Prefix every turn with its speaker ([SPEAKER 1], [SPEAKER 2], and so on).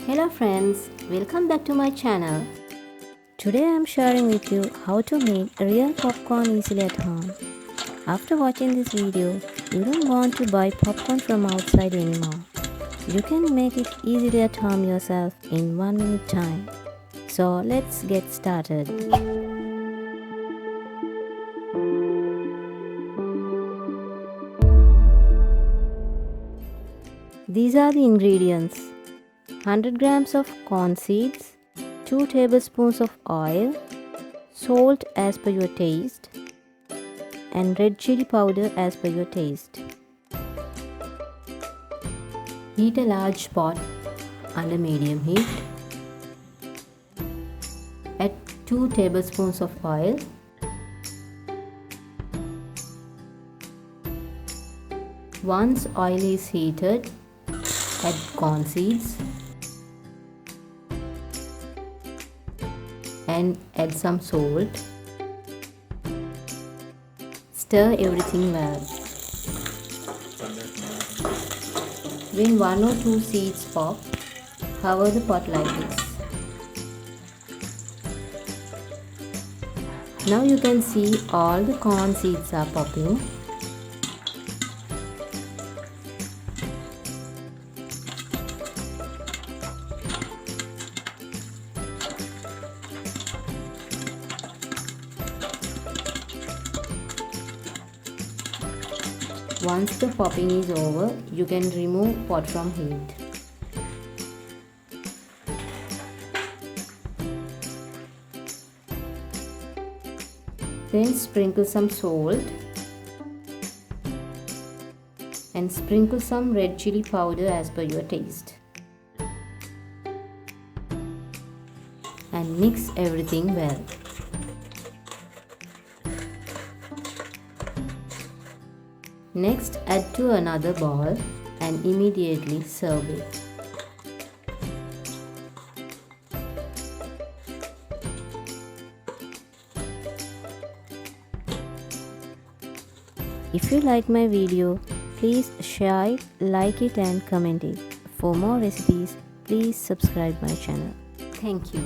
[SPEAKER 1] Hello friends, welcome back to my channel. Today I am sharing with you how to make real popcorn easily at home. After watching this video, you don't want to buy popcorn from outside anymore. You can make it easily at home yourself in 1 minute time. So let's get started. These are the ingredients: 100 grams of corn seeds, 2 tablespoons of oil, salt as per your taste, and red chili powder as per your taste. Heat a large pot under medium heat. Add 2 tablespoons of oil. Once oil is heated, add corn seeds and add some salt. Stir everything well. When 1 or 2 seeds pop, cover the pot like this. Now you can see all the corn seeds are popping. Once the popping is over, you can remove pot from heat. Then sprinkle some salt and sprinkle some red chili powder as per your taste. And mix everything well. Next, add to another bowl and immediately serve it. If you like my video, please share it, like it and comment it. For more recipes, please subscribe my channel. Thank you.